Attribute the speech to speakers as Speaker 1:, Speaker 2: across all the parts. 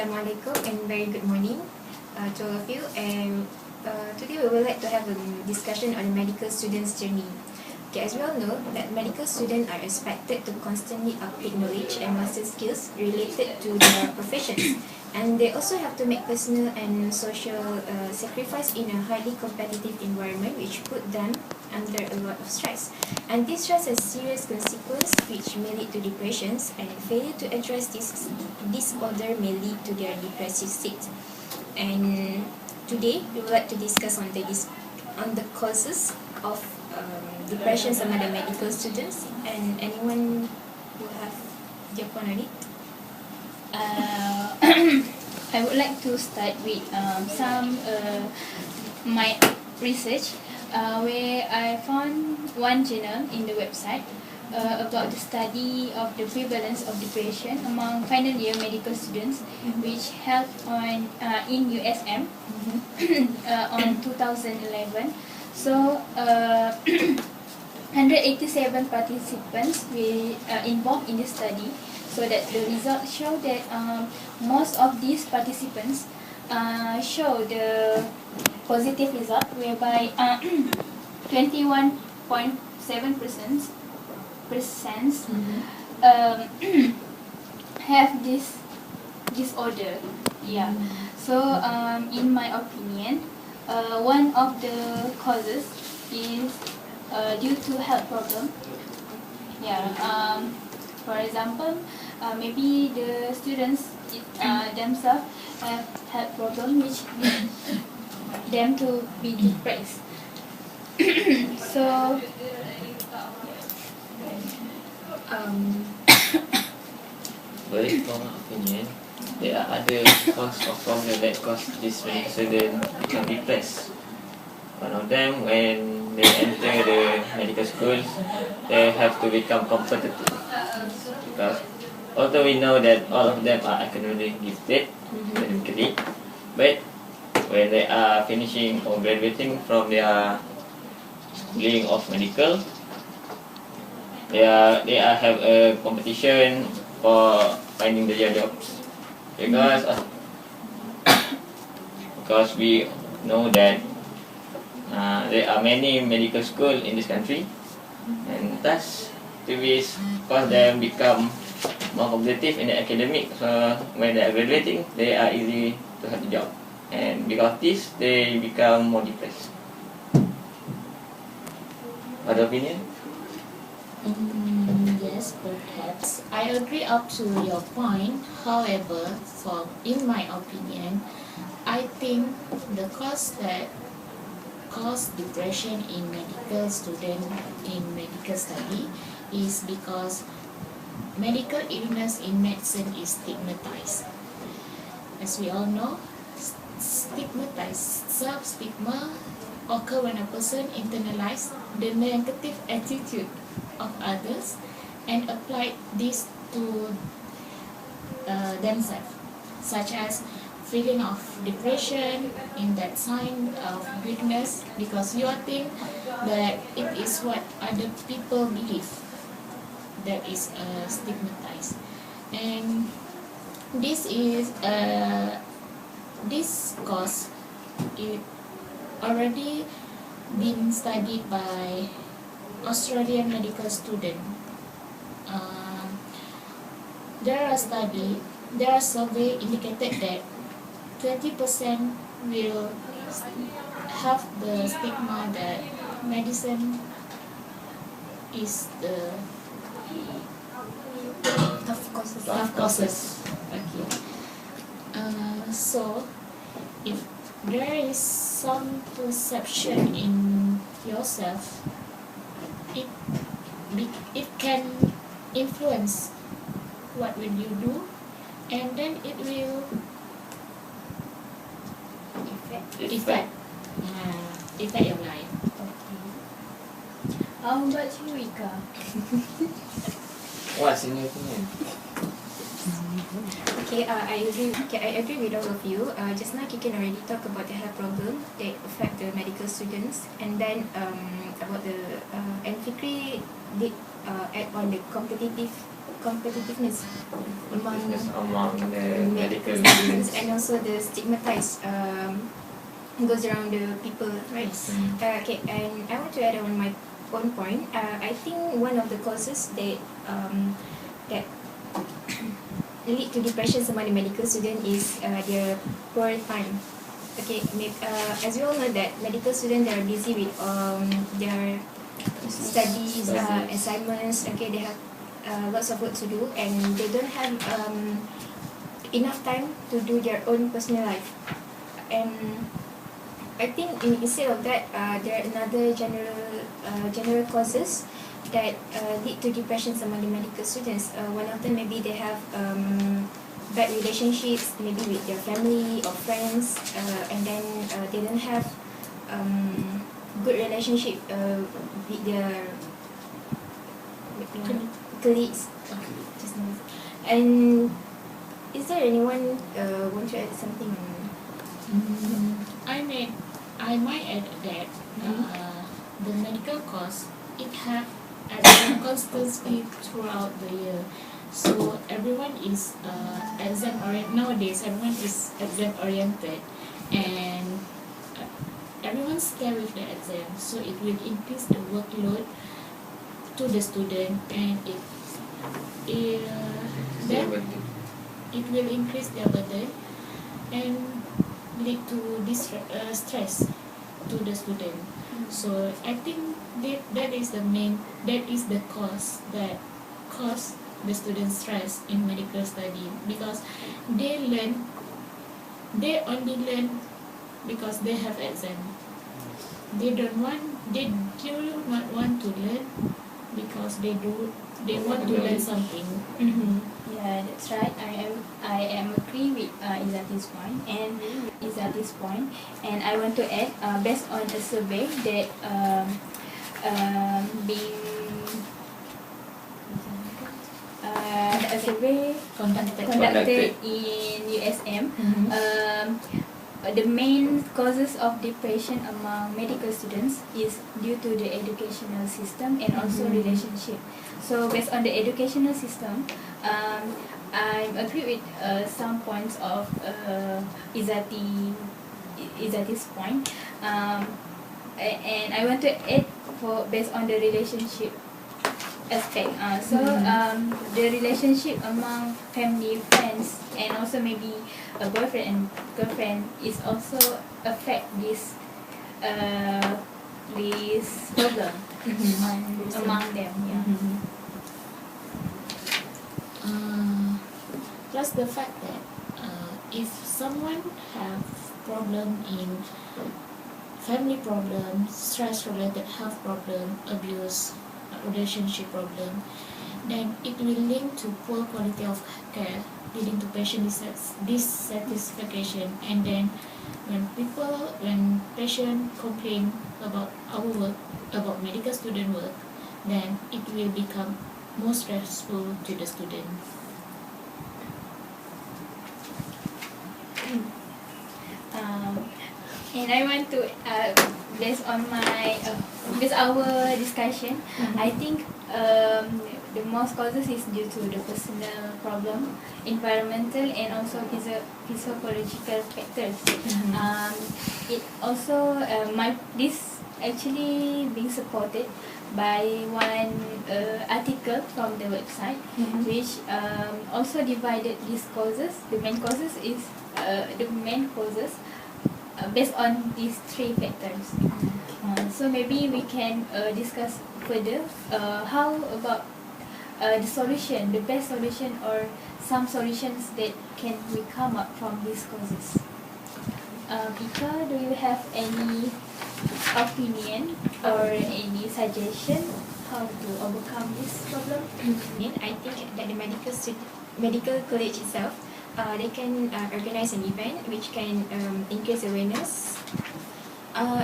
Speaker 1: Assalamualaikum and very good morning to all of you. And today we would like to have a discussion on medical students' journey. Okay, as we all know, that medical students are expected to constantly upgrade knowledge and master skills related to their professions, and they also have to make personal and social sacrifice in a highly competitive environment, which put them under a lot of stress. And this stress has serious consequences, which may lead to depressions, and failure to address this disorder may lead to their depressive state. And today we would like to discuss on the causes of depression among the medical students. And anyone who have their point on it?
Speaker 2: I would like to start with some my research where I found one journal in the website about the study of the prevalence of depression among final year medical students, which held on in USM on 2011. So 187 participants were involved in this study. So that the results show that most of these participants show the positive result, whereby 21.7% have this disorder. Yeah. So in my opinion, one of the causes is due to health problem. Yeah. For example, maybe the students themselves have health problem which lead them to be depressed. So
Speaker 3: But from my opinion, there are other cause of problem that cause this medical student become depressed. One of them, when they enter the medical school, they have to become competitive. Because although we know that all of them are academically gifted, academically, but when they are finishing or graduating from their schooling of medical, they have a competition for finding their jobs, because we know that there are many medical schools in this country, and thus cause them become more competitive in the academic. So when they are graduating, they are easy to have a job, and because this, they become more depressed. Other opinion?
Speaker 4: Yes, perhaps. I agree up to your point. However, in my opinion, I think the cause that cause depression in medical student in medical study is because medical illness in medicine is stigmatized. As we all know, self-stigma occur when a person internalize the negative attitude of others and apply this to themselves, such as feeling of depression in that sign of weakness, because you think that it is what other people believe that is stigmatized. And this cause it already been studied by Australian medical student. There are survey indicated that 20% will have the stigma that medicine is the tough causes. Okay. So if there is some perception in yourself, it can influence what will you do, and then it will affect your life.
Speaker 2: how about you, Ika?
Speaker 3: What's in your opinion?
Speaker 1: Okay, I agree with all of you. Just now Kikin already talked about the health problem that affect the medical students, and then about the and Fikri did add on the competitiveness among
Speaker 3: the medical
Speaker 1: students,
Speaker 3: students.
Speaker 1: and also the stigmatized goes around the people, right?
Speaker 4: Yes.
Speaker 1: Okay, and I want to add on my own point. I think one of the causes that that lead to depression among the medical student is their poor time. Okay, as we all know that medical students, they are busy with their studies, assignments. Okay, they have lots of work to do, and they don't have enough time to do their own personal life. And I think instead of that, there are another general causes that lead to depression among the medical students. One of them, maybe they have bad relationships, maybe with their family or friends, and then they don't have good relationship with their colleagues. Just now. And is there anyone want to add something?
Speaker 4: I might add that the medical course, it have exam constantly throughout the year. So everyone is exam oriented nowadays. Everyone is exam oriented, and everyone's scared with the exam. So it will increase the workload to the student, and then it will increase their burden and lead to stress to the student. So I think that is the cause that cause the student stress in medical study, because they only learn because they have exam. They do not want to learn because they want to learn something.
Speaker 2: Yeah, that's right. I am agree with Izati's point, and I want to add, based on a survey that being a survey conducted in USM. The main causes of depression among medical students is due to the educational system and also relationship. So based on the educational system, I agree with some points of Izati's point, and I want to add based on the relationship aspect. The relationship among family, friends, and also maybe a boyfriend and girlfriend is also affect this problem among them. Yeah.
Speaker 4: Plus the fact that if someone have problem in family problem, stress related health problem, abuse, relationship problem, then it will link to poor quality of care, leading to patient dissatisfaction. And then when patient complain about our work, about medical student work, then it will become more stressful to the student.
Speaker 2: And I want to, based on our discussion, I think the most causes is due to the personal problem, environmental, and also physiological factors. It also this actually being supported by one article from the website, which also divided these causes. The main causes based on these three factors. So maybe we can discuss further how about the solution, the best solution, or some solutions that can we come up from these causes. Pika, do you have any opinion or any suggestion how to overcome this problem?
Speaker 1: I think that the medical college itself, they can organize an event which can increase awareness,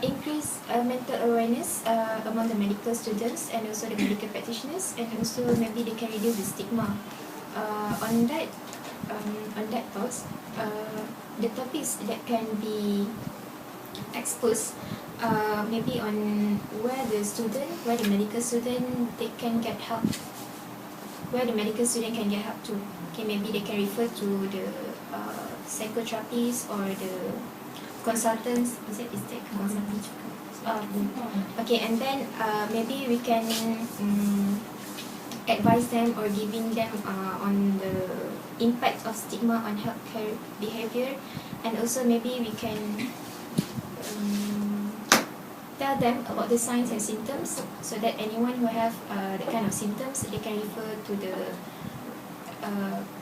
Speaker 1: increase mental awareness among the medical students and also the medical practitioners, and also maybe they can reduce the stigma. On that thoughts, the topics that can be exposed maybe on where the medical student they can get help, where the medical student can get help to. Okay, maybe they can refer to the psychotherapists or the consultants. Is that consultant? Okay, and then maybe we can advise them or giving them on the impact of stigma on healthcare behavior, and also maybe we can tell them about the signs and symptoms, so that anyone who have that kind of symptoms, they can refer to the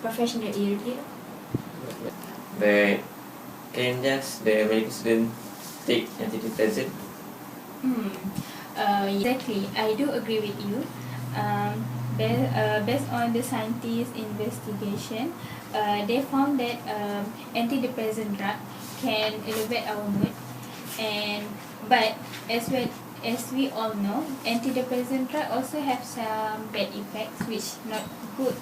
Speaker 1: professional early.
Speaker 3: But can just the medical student take antidepressant?
Speaker 2: Exactly, I do agree with you. Based on the scientists' investigation, they found that antidepressant drug can elevate our mood, but as we all know, antidepressant drug also have some bad effects which not good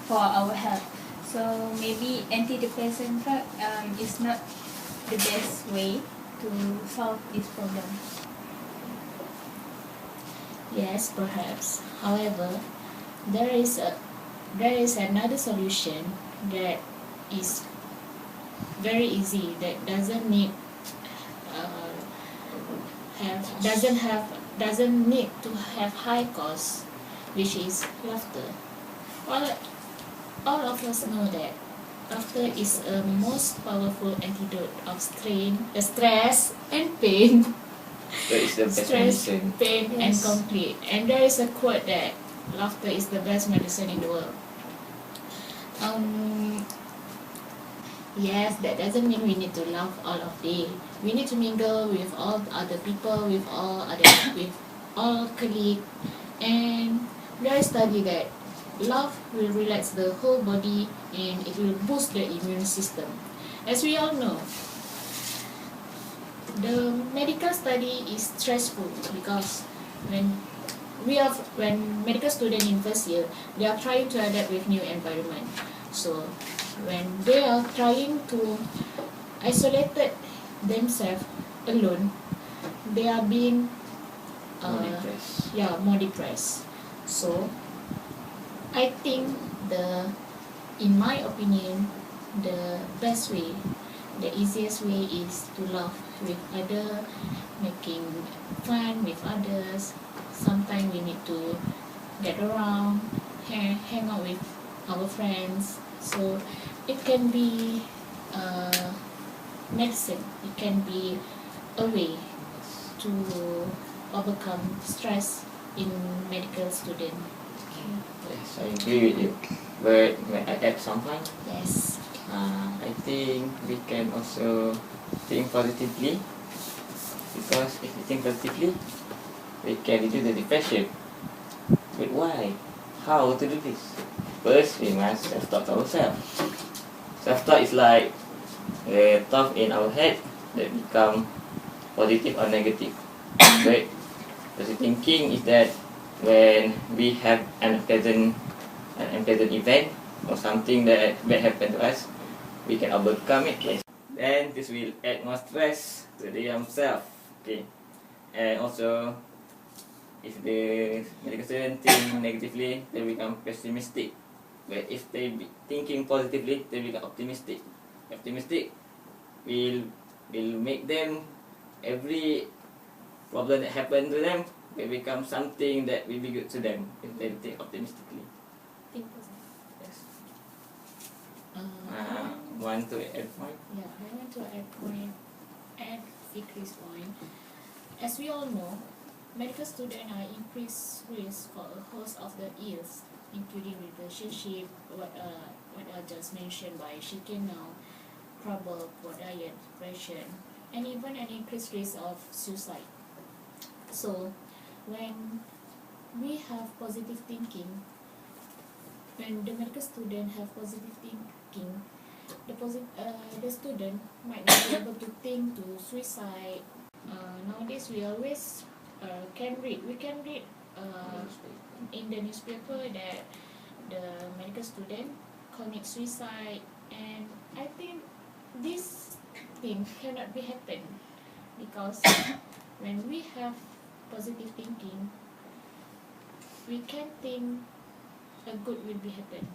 Speaker 2: for our health. So maybe antidepressant drug is not the best way to solve this problem.
Speaker 4: Yes, perhaps. However, there is another solution that is very easy, that doesn't need doesn't need to have high cost, which is laughter. All of us know that laughter is a most powerful antidote of stress and pain.
Speaker 3: That is the best
Speaker 4: Stress,
Speaker 3: medicine.
Speaker 4: pain, and
Speaker 1: Yes.
Speaker 4: complete. And there is a quote that laughter is the best medicine in the world. Yes, that doesn't mean we need to laugh all of day. We need to mingle with all other people, with all colleagues, and there is study that laugh will relax the whole body and it will boost the immune system. As we all know, the medical study is stressful because when medical students in first year, they are trying to adapt with new environment. So when they are trying to isolate themselves alone, they are being
Speaker 3: More depressed.
Speaker 4: more depressed. So I think in my opinion, the best way, the easiest way is to laugh with others, making fun with others. Sometimes we need to get around, hang out with our friends. So it can be medicine. It can be a way to overcome stress in medical student.
Speaker 3: Yes, I agree with you. But may I add something?
Speaker 4: Yes.
Speaker 3: I think we can also think positively, because if we think positively, we can reduce the depression. But why? How to do this? First, we must self-talk ourselves. Self-talk is like a thought in our head that become positive or negative. But positive thinking is that when we have an unpleasant event or something that happened to us, we can overcome it. Then this will add more stress to the young self. Okay, and also if the medical student think negatively, they become pessimistic. But if they be thinking positively, they become optimistic. Optimistic will make them, every problem that happen to them will become something that will be good to them if they think optimistically. Yes. Want to add point?
Speaker 4: Yeah, I want to add Fikri's point. As we all know, medical students are increased risk for a host of the ills, including relationship, what I just mentioned by Shikin now, trouble, poor diet, depression, and even an increased risk of suicide. So, when we have positive thinking, when the medical student have positive thinking, the student might not be able to think to suicide. Nowadays we always we can read in the newspaper that the medical student commit suicide, and I think this thing cannot be happen because when we have positive thinking, we can think a good will be happen.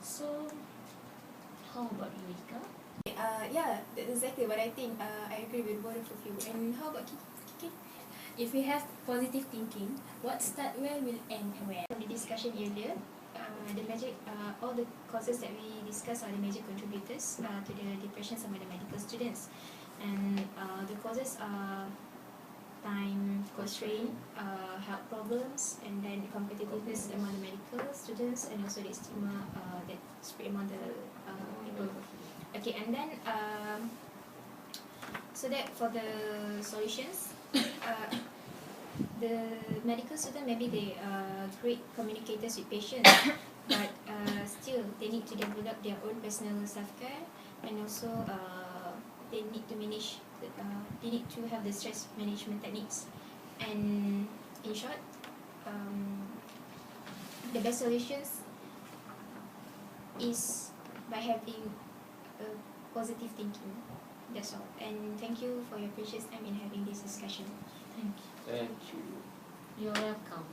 Speaker 4: So, how about you, Ika?
Speaker 1: Yeah, that's exactly what I think. I agree with both of you. And how about Kiki?
Speaker 2: If we have positive thinking, what start where will end where?
Speaker 1: From the discussion earlier, all the causes that we discussed are the major contributors to the depression among the medical students. And the causes are time constraint, health problems, and then competitiveness among the medical students, and also the stigma that spread among the people. Okay, and then so that for the solutions, the medical student maybe they are great communicators with patients, but still they need to develop their own personal self-care, and also they need to manage they need to have the stress management techniques. And in short, the best solutions is by having a positive thinking. That's all. And thank you for your precious time in having this discussion.
Speaker 4: Thank you.
Speaker 3: Thank you.
Speaker 4: You're welcome.